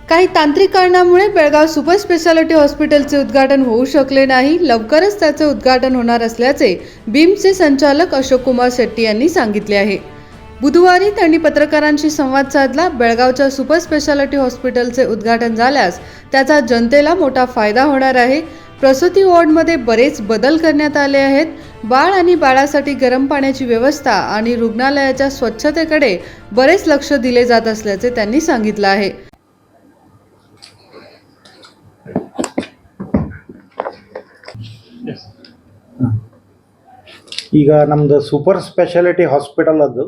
काही तांत्रिक कारणामुळे बेळगाव सुपर स्पेशालिटी हॉस्पिटलचे उद्घाटन होऊ शकले नाही. लवकरच त्याचे उद्घाटन होणार असल्याचे बीम्सचे संचालक अशोक कुमार शेट्टी यांनी सांगितले आहे. बुधवारी त्यांनी पत्रकारांशी संवाद साधला. बेळगावच्या सुपर स्पेशालिटी हॉस्पिटलचे उद्घाटन झाल्यास त्याचा जनतेला मोठा फायदा होणार आहे. प्रसूती वॉर्डमध्ये बरेच बदल करण्यात आले आहेत. बाळ आणि बाळासाठी गरम पाण्याची व्यवस्था आणि रुग्णालयाच्या स्वच्छतेकडे बरेच लक्ष दिले जात असल्याचे त्यांनी सांगितलं आहे. ಈಗ ನಮ್ಮದು ಸೂಪರ್ ಸ್ಪೆಷಾಲಿಟಿ ಹಾಸ್ಪಿಟಲ್ ಅದು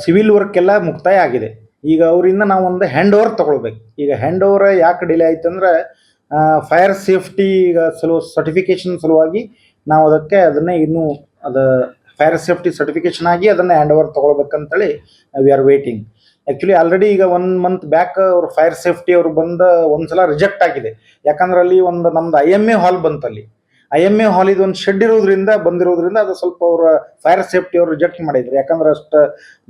ಸಿವಿಲ್ ವರ್ಕ್ ಎಲ್ಲ ಮುಕ್ತಾಯ ಆಗಿದೆ. ಈಗ ಅವರಿಂದ ನಾವು ಒಂದು ಹ್ಯಾಂಡ್ ಓವರ್ ತೊಗೊಳ್ಬೇಕು. ಈಗ ಹ್ಯಾಂಡ್ ಓವರ್ ಯಾಕೆ ಡಿಲೇ ಆಯ್ತು ಅಂದರೆ ಫೈರ್ ಸೇಫ್ಟಿ ಈಗ ಸರ್ಟಿಫಿಕೇಷನ್ ಸಲುವಾಗಿ ನಾವು ಅದನ್ನೇ ಇನ್ನೂ ಅದು ಫೈರ್ ಸೇಫ್ಟಿ ಸರ್ಟಿಫಿಕೇಷನ್ ಆಗಿ ಅದನ್ನು ಹ್ಯಾಂಡ್ ಓವರ್ ತೊಗೊಳ್ಬೇಕಂತೇಳಿ we are waiting. Actually already ಈಗ 1 ಮಂತ್ ಬ್ಯಾಕ್ ಅವ್ರು ಫೈರ್ ಸೇಫ್ಟಿ ಅವರು ಒಂದು ಸಲ ರಿಜೆಕ್ಟ್ ಆಗಿದೆ. ಯಾಕಂದ್ರೆ ಅಲ್ಲಿ ಒಂದು ನಮ್ದು IMA ಹಾಲ್ ಬಂತಲ್ಲಿ. IMA ಹಾಲ್ ಇದು ಒಂದು ಶೆಡ್ ಬಂದಿರೋದ್ರಿಂದ ಅದು ಸ್ವಲ್ಪ ಅವರ ಫೈರ್ ಸೇಫ್ಟಿ ಅವರು ರಿಜೆಕ್ಟ್ ಮಾಡಿದ್ರು. ಯಾಕಂದ್ರೆ ಅಷ್ಟು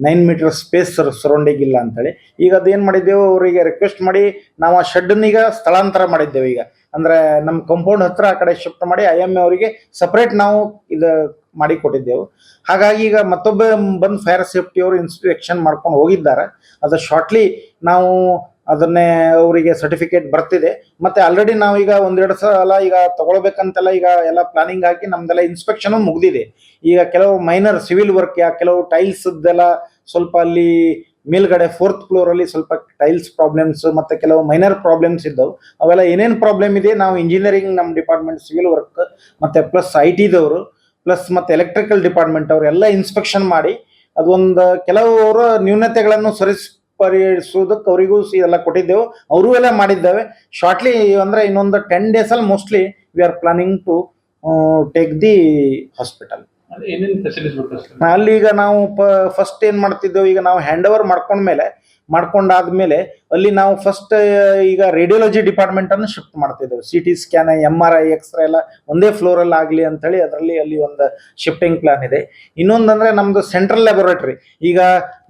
9 ಮೀಟರ್ ಸ್ಪೇಸ್ ಸರೌಂಡಿಂಗ್ ಇಲ್ಲ ಅಂತೇಳಿ. ಈಗ ಅದೇನು ಮಾಡಿದ್ದೆವು, ಅವರಿಗೆ ರಿಕ್ವೆಸ್ಟ್ ಮಾಡಿ ನಾವು ಆ ಶೆಡ್ಡನ್ನ ಈಗ ಸ್ಥಳಾಂತರ ಮಾಡಿದ್ದೇವೆ. ಈಗ ಅಂದರೆ ನಮ್ಮ ಕಂಪೌಂಡ್ ಹತ್ರ ಆ ಕಡೆ ಶಿಫ್ಟ್ ಮಾಡಿ IMA ಅವರಿಗೆ ಸಪ್ರೇಟ್ ನಾವು ಇದು ಮಾಡಿ ಕೊಟ್ಟಿದ್ದೆವು. ಹಾಗಾಗಿ ಈಗ ಮತ್ತೊಬ್ಬ ಬಂದು ಫೈರ್ ಸೇಫ್ಟಿ ಅವರು ಇನ್ಸ್ಪೆಕ್ಷನ್ ಮಾಡ್ಕೊಂಡು ಹೋಗಿದ್ದಾರೆ. ಅದು ಶಾರ್ಟ್ಲಿ ನಾವು ಅದನ್ನೇ ಅವರಿಗೆ ಸರ್ಟಿಫಿಕೇಟ್ ಬರ್ತಿದೆ. ಮತ್ತು ಆಲ್ರೆಡಿ ನಾವೀಗ 1-2 ಸಲ ಈಗ ತಗೊಳ್ಬೇಕಂತೆಲ್ಲ ಈಗ ಎಲ್ಲ ಪ್ಲಾನಿಂಗ್ ಹಾಕಿ ನಮ್ದೆಲ್ಲ ಇನ್ಸ್ಪೆಕ್ಷನು ಮುಗಿದಿದೆ. ಈಗ ಕೆಲವು ಮೈನರ್ ಸಿವಿಲ್ ವರ್ಕ್ ಕೆಲವು ಟೈಲ್ಸ್ದೆಲ್ಲ ಸ್ವಲ್ಪ ಅಲ್ಲಿ ಮೇಲ್ಗಡೆ 4th ಫ್ಲೋರಲ್ಲಿ ಸ್ವಲ್ಪ ಟೈಲ್ಸ್ ಪ್ರಾಬ್ಲಮ್ಸ್ ಮತ್ತು ಕೆಲವು ಮೈನರ್ ಪ್ರಾಬ್ಲಮ್ಸ್ ಇದ್ದವು. ಅವೆಲ್ಲ ಏನೇನು ಪ್ರಾಬ್ಲಮ್ ಇದೆ ನಾವು ಇಂಜಿನಿಯರಿಂಗ್ ನಮ್ಮ ಡಿಪಾರ್ಟ್ಮೆಂಟ್ ಸಿವಿಲ್ ವರ್ಕ್ ಮತ್ತು ಪ್ಲಸ್ IT ಪ್ಲಸ್ ಮತ್ತು ಎಲೆಕ್ಟ್ರಿಕಲ್ ಡಿಪಾರ್ಟ್ಮೆಂಟ್ ಅವರೆಲ್ಲ ಇನ್ಸ್ಪೆಕ್ಷನ್ ಮಾಡಿ ಅದೊಂದು ಕೆಲವು ಅವರ ನ್ಯೂನತೆಗಳನ್ನು ಪರಿಹರಿಸೋದಕ್ಕೆ ಅವರಿಗೂ ಎಲ್ಲ ಕೊಟ್ಟಿದ್ದೆವು. ಅವರು ಎಲ್ಲ ಮಾಡಿದ್ದೇವೆ. ಶಾರ್ಟ್ಲಿ ಅಂದರೆ ಇನ್ನೊಂದು 10 ಡೇಸಲ್ಲಿ mostly we are planning to take the hospital. ಅಲ್ಲಿ ಈಗ ನಾವು ಫಸ್ಟ್ ಏನು ಮಾಡ್ತಿದ್ದೆವು, ಈಗ ನಾವು ಹ್ಯಾಂಡ್ ಓವರ್ ಮಾಡ್ಕೊಂಡಾದ್ಮೇಲೆ ಅಲ್ಲಿ ನಾವು ಫಸ್ಟ್ ಈಗ ರೇಡಿಯೋಲಜಿ ಡಿಪಾರ್ಟ್ಮೆಂಟನ್ನು ಶಿಫ್ಟ್ ಮಾಡ್ತಿದ್ದೆವು. CT ಸ್ಕ್ಯಾನ್, MRI, ಎಕ್ಸ್ರೇ ಎಲ್ಲ ಒಂದೇ ಫ್ಲೋರಲ್ಲಿ ಆಗಲಿ ಅಂಥೇಳಿ ಅಲ್ಲಿ ಒಂದು ಶಿಫ್ಟಿಂಗ್ ಪ್ಲಾನ್ ಇದೆ. ಇನ್ನೊಂದಂದರೆ ನಮ್ಮದು ಸೆಂಟ್ರಲ್ ಲ್ಯಾಬೊರೇಟರಿ. ಈಗ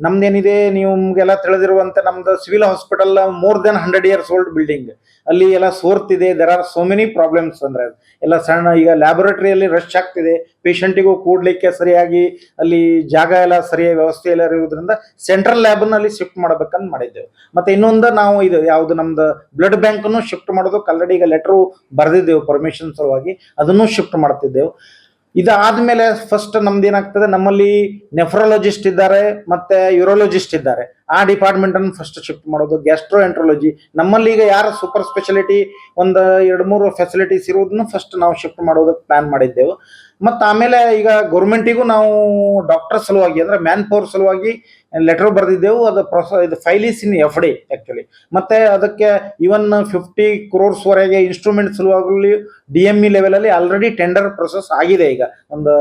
ನಮ್ದೇನಿದೆ, ನಿಮಗೆಲ್ಲ ತಿಳಿದಿರುವಂತೆ ನಮ್ಮದು civil hospital more than 100 years old building. ಅಲ್ಲಿ ಎಲ್ಲ ಸೋರ್ತಿದೆ. There are so many problems. ಅಂದರೆ ಎಲ್ಲ ಸಣ್ಣ ಈಗ ಲ್ಯಾಬೊರೇಟರಿಯಲ್ಲಿ ರಶ್ ಆಗ್ತಿದೆ. ಪೇಷಂಟಿಗೂ ಕೂಡ್ಲಿಕ್ಕೆ ಸರಿಯಾಗಿ ಅಲ್ಲಿ ಜಾಗ ಎಲ್ಲ ಸರಿಯಾಗಿ ವ್ಯವಸ್ಥೆ ಎಲ್ಲ ಇರೋದ್ರಿಂದ ಸೆಂಟ್ರಲ್ ಲ್ಯಾಬನ್ನು ಅಲ್ಲಿ ಶಿಫ್ಟ್ ಮಾಡ್ಬೇಕಂತ ಮಾಡಿದ್ದೆವು. ಮತ್ತು ಇನ್ನೊಂದು ನಾವು ಇದು ಯಾವುದು ನಮ್ದು ಬ್ಲಡ್ ಬ್ಯಾಂಕನ್ನು ಶಿಫ್ಟ್ ಮಾಡೋದಕ್ಕೆ ಆಲ್ರೆಡಿ ಈಗ ಲೆಟ್ರು ಬರೆದಿದ್ದೆವು ಪರ್ಮಿಷನ್ ಸಲುವಾಗಿ. ಅದನ್ನು ಶಿಫ್ಟ್ ಮಾಡ್ತಿದ್ದೆವು. ಇದಾದ್ಮೇಲೆ ಫಸ್ಟ್ ನಮ್ದು ಏನಾಗ್ತದೆ, ನಮ್ಮಲ್ಲಿ ನೆಫ್ರಾಲಜಿಸ್ಟ್ ಇದ್ದಾರೆ ಮತ್ತು ಯೂರಾಲಜಿಸ್ಟ್ ಇದ್ದಾರೆ. ಆ ಡಿಪಾರ್ಟ್ಮೆಂಟನ್ನು ಫಸ್ಟ್ ಶಿಫ್ಟ್ ಮಾಡೋದು. ಗ್ಯಾಸ್ಟ್ರೋಎಂಟ್ರಾಲಜಿ ನಮ್ಮಲ್ಲಿ ಈಗ ಯಾರು ಸೂಪರ್ ಸ್ಪೆಷಾಲಿಟಿ ಒಂದು 2-3 ಫೆಸಿಲಿಟೀಸ್ ಇರೋದನ್ನು ಫಸ್ಟ್ ನಾವು ಶಿಫ್ಟ್ ಮಾಡೋದಕ್ಕೆ ಪ್ಲಾನ್ ಮಾಡಿದ್ದೆವು. ಮತ್ತು ಆಮೇಲೆ ಈಗ ಗೌರ್ಮೆಂಟಿಗೂ ನಾವು ಡಾಕ್ಟರ್ ಸಲುವಾಗಿ ಅಂದರೆ ಮ್ಯಾನ್ ಪವರ್ ಸಲುವಾಗಿ ಲೆಟರ್ ಬರೆದಿದ್ದೆವು. ಇದು file is in FD actually. ಮತ್ತು ಅದಕ್ಕೆ ಇವನ್ 50 crores ವರೆಗೆ ಇನ್ಸ್ಟ್ರೂಮೆಂಟ್ ಸಲುವಾಗಿ DME ಲೆವೆಲಲ್ಲಿ ಆಲ್ರೆಡಿ ಟೆಂಡರ್ ಪ್ರೊಸೆಸ್ ಆಗಿದೆ. ಈಗ ಒಂದು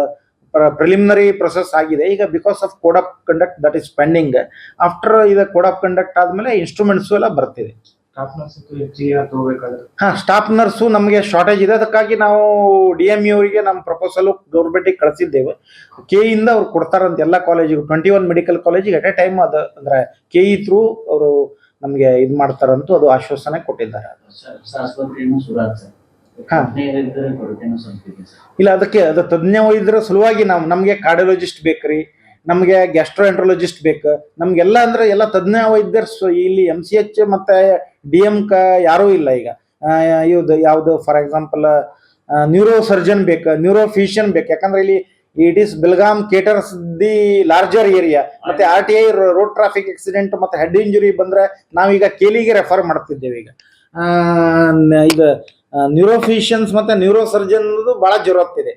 ಪ್ರಿಲಿಮಿನರಿ ಪ್ರೊಸೆಸ್ ಆಗಿದೆ. ಈಗ because of code of conduct that is pending. After ಇದು ಕೋಡ್ ಆಫ್ ಕಂಡಕ್ಟ್ ಆದಮೇಲೆ ಇನ್ಸ್ಟ್ರೂಮೆಂಟ್ಸು ಎಲ್ಲ ಬರ್ತಿದೆ. ಸ್ಟಾಫ್ ನರ್ಸು ನಮಗೆ ಶಾರ್ಟೇಜ್ ಇದೆ. ಅದಕ್ಕಾಗಿ ನಾವು DME ಅವರಿಗೆ ನಮ್ಮ ಪ್ರಪೋಸಲು ಗೌರ್ಮೆಂಟಿಗೆ ಕಳಿಸಿದ್ದೇವೆ. KE ಅವ್ರು ಕೊಡ್ತಾರಂತ ಎಲ್ಲ ಕಾಲೇಜಿಗೂ 21 ಮೆಡಿಕಲ್ ಕಾಲೇಜಿಗೆ ಅಟ್ ಎ ಟೈಮ್. ಅದು ಅಂದರೆ KE ಥ್ರೂ ಅವರು ನಮಗೆ ಇದು ಮಾಡ್ತಾರಂತೂ ಅದು ಆಶ್ವಾಸನೆ ಕೊಟ್ಟಿದ್ದಾರೆ. ಇಲ್ಲ, ಅದಕ್ಕೆ ಅದು ತಜ್ಞ ವೈದ್ಯರ ಸಲುವಾಗಿ ನಮಗೆ ಕಾರ್ಡಿಯಾಲಜಿಸ್ಟ್ ಬೇಕ್ರಿ, ನಮಗೆ ಗ್ಯಾಸ್ಟ್ರೋಎಂಟ್ರಾಲಜಿಸ್ಟ್ ಬೇಕು, ನಮಗೆಲ್ಲ ಅಂದರೆ ಎಲ್ಲ ತಜ್ಞ ವೈದ್ಯರು ಇಲ್ಲಿ MCH ಮತ್ತು DM ಯಾರೂ ಇಲ್ಲ. ಈಗ ಯಾವುದು ಫಾರ್ ಎಕ್ಸಾಂಪಲ್ ನ್ಯೂರೋ ಸರ್ಜನ್ ಬೇಕು, ನ್ಯೂರೋ ಫಿಷಿಯನ್ ಬೇಕು. ಯಾಕಂದ್ರೆ ಇಲ್ಲಿ it is Belgaum caters the larger area. ಮತ್ತು RTI ರೋಡ್ ಟ್ರಾಫಿಕ್ ಆಕ್ಸಿಡೆಂಟ್ ಮತ್ತು ಹೆಡ್ ಇಂಜುರಿ ಬಂದರೆ ನಾವೀಗ ಕೇಲಿಗೆ ರೆಫರ್ ಮಾಡ್ತಿದ್ದೇವೆ. ಈಗ ಇದು ನ್ಯೂರೋಫಿಷಿಯನ್ಸ್ ಮತ್ತು ನ್ಯೂರೋ ಸರ್ಜನ್ ಭಾಳ ಜರುರತ್ತಿದೆ.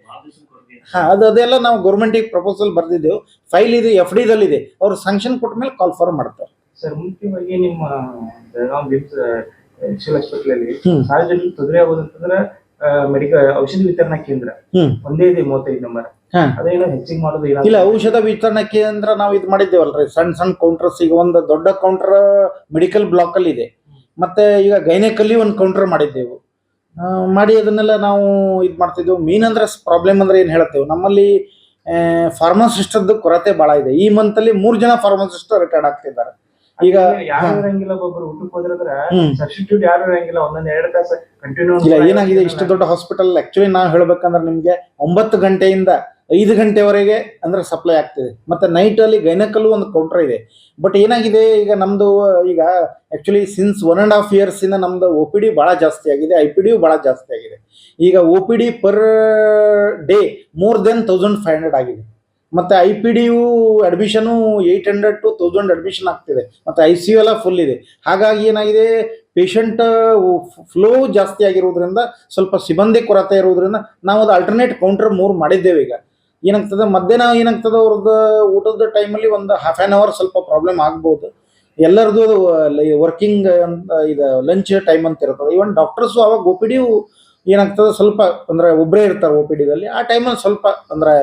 ಅದೆಲ್ಲ ನಾವು ಗೌರ್ಮೆಂಟಿಗೆ ಪ್ರಪೋಸಲ್ ಬರೆದಿದ್ದೆವು. ಫೈಲ್ ಇದು FDದಲ್ಲಿದೆ. ಅವರು ಸ್ಯಾಂಕ್ಷನ್ ಕೊಟ್ಟ ಮೇಲೆ ಕಾಲ್ ಫಾರ್ ಮಾಡ್ತಾರೆ. ಸರ್, ಮುಖ್ಯವಾಗಿ ನಿಮ್ಮ ಬೆಳಗಾವಿ ಬಿಮ್ಸ್ ಹಾಸ್ಪಿಟಲ್ ಸಾರ್ವಜನಿಕ ತೊಂದರೆ ಆಗೋದಂತಂದ್ರೆ ಮೆಡಿಕಲ್ ಔಷಧಿ ವಿತರಣಾ ಕೇಂದ್ರ ಒಂದೇ ಇದೆ 35 ನಂಬರ್. ಅದೇನೋ ಹೆಚ್ಚಿಗೆ ಮಾಡೋದು ಇಲ್ಲ. ಔಷಧ ವಿತರಣಾ ಕೇಂದ್ರ ನಾವು ಇದು ಮಾಡಿದ್ದೇವಲ್ರಿ, ಸಣ್ಣ ಕೌಂಟರ್ಸ್. ಈಗ ಒಂದು ದೊಡ್ಡ ಕೌಂಟರ್ ಮೆಡಿಕಲ್ ಬ್ಲಾಕ್ ಅಲ್ಲಿ ಇದೆ. ಮತ್ತೆ ಈಗ ಗೈನೆಕಲ್ಲಿ ಒಂದು ಕೌಂಟರ್ ಮಾಡಿದ್ದೆವು. ಮಾಡಿ ಅದನ್ನೆಲ್ಲ ನಾವು ಇದು ಮಾಡ್ತಿದ್ದೆವು. ಮೇನ್ ಅಂದ್ರೆ ಪ್ರಾಬ್ಲಮ್ ಅಂದ್ರೆ ಏನು ಹೇಳ್ತೇವೆ, ನಮ್ಮಲ್ಲಿ ಫಾರ್ಮಸಿಸ್ಟದ್ದು ಕೊರತೆ ಭಾಳ ಇದೆ. ಈ ಮಂತಲ್ಲಿ 3 ಜನ ಫಾರ್ಮಸಿಸ್ಟ್ ರಿಟೈರ್ಡ್ ಆಗ್ತಿದ್ದಾರೆ. ಈಗ ಯಾರು ಇರಂಗಿಲ್ಲ, ಒಬ್ಬೊಬ್ರು ಊಟಕ್ಕೆ ಹೋದ್ರಂದ್ರ ಹ್ಮ್. ಸಬ್ಸ್ಟಿಟ್ಯೂಟ್ ಯಾರು ಇರಂಗಿಲ್ಲ, ಒಂದೊಂದ್ 2 ತಾಸು ಕಂಟಿನ್ಯೂ. ಇಲ್ಲ, ಏನಾಗಿದೆ ಇಷ್ಟು ದೊಡ್ಡ ಹಾಸ್ಪಿಟಲ್ ಆಕ್ಚುಲಿ ನಾವು ಹೇಳ್ಬೇಕಂದ್ರೆ ನಿಮಗೆ 9 ಗಂಟೆಯಿಂದ 5 ಗಂಟೆವರೆಗೆ ಅಂದ್ರೆ ಸಪ್ಲೈ ಆಗ್ತಿದೆ. ಮತ್ತೆ ನೈಟ್ ಅಲ್ಲಿ ಗೈನಕಲ್ಲೂ ಒಂದು ಕೌಂಟರ್ ಇದೆ. ಬಟ್ ಏನಾಗಿದೆ ಈಗ ನಮ್ದು ಈಗ ಆಕ್ಚುಲಿ ಸಿನ್ಸ್ 1.5 years ಇಂದ ನಮ್ದು OPD ಬಹಳ ಜಾಸ್ತಿ ಆಗಿದೆ, IPD ಬಹಳ ಜಾಸ್ತಿ ಆಗಿದೆ. ಈಗ OPD per day more than 1500 ಆಗಿದೆ. ಮತ್ತೆ IPD ಅಡ್ಮಿಷನು 800 to 1000 ಅಡ್ಮಿಷನ್ ಆಗ್ತಿದೆ. ಮತ್ತೆ ICU ಎಲ್ಲ ಫುಲ್ ಇದೆ. ಹಾಗಾಗಿ ಏನಾಗಿದೆ, ಪೇಷಂಟ್ ಫ್ಲೋ ಜಾಸ್ತಿ ಆಗಿರೋದ್ರಿಂದ ಸ್ವಲ್ಪ ಸಿಬ್ಬಂದಿ ಕೊರತೆ ಇರೋದ್ರಿಂದ ನಾವು ಅದು ಅಲ್ಟರ್ನೇಟ್ ಕೌಂಟರ್ 3 ಮಾಡಿದ್ದೇವೆ. ಈಗ ಏನಾಗ್ತದೆ, ಮಧ್ಯಾಹ್ನ ಏನಾಗ್ತದೆ, ಅವ್ರದ್ದು ಊಟದ ಟೈಮಲ್ಲಿ ಒಂದು ಹಾಫ್ ಆನ್ ಅವರ್ ಸ್ವಲ್ಪ ಪ್ರಾಬ್ಲಮ್ ಆಗ್ಬೋದು. ಎಲ್ಲರದು ವರ್ಕಿಂಗ್ ಅಂತ ಇದು ಲಂಚ್ ಟೈಮ್ ಅಂತ ಇರ್ತದೆ. ಇವನ್ ಡಾಕ್ಟರ್ಸು ಅವಾಗ OPD ಏನಾಗ್ತದೆ, ಸ್ವಲ್ಪ ಅಂದರೆ ಒಬ್ಬರೇ ಇರ್ತಾರೆ OPDದಲ್ಲಿ. ಆ ಟೈಮಲ್ಲಿ ಸ್ವಲ್ಪ ಅಂದರೆ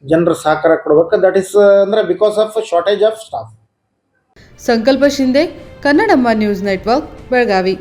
ಜನರು ಸಹಕಾರ ಕೊಡ್ಬೇಕು. ದಟ್ ಈಸ್ ಅಂದರೆ because of shortage of staff. ಸಂಕಲ್ಪ ಶಿಂದೆ, ಕನ್ನಡಮ್ಮ ನ್ಯೂಸ್ ನೆಟ್ವರ್ಕ್, ಬೆಳಗಾವಿ.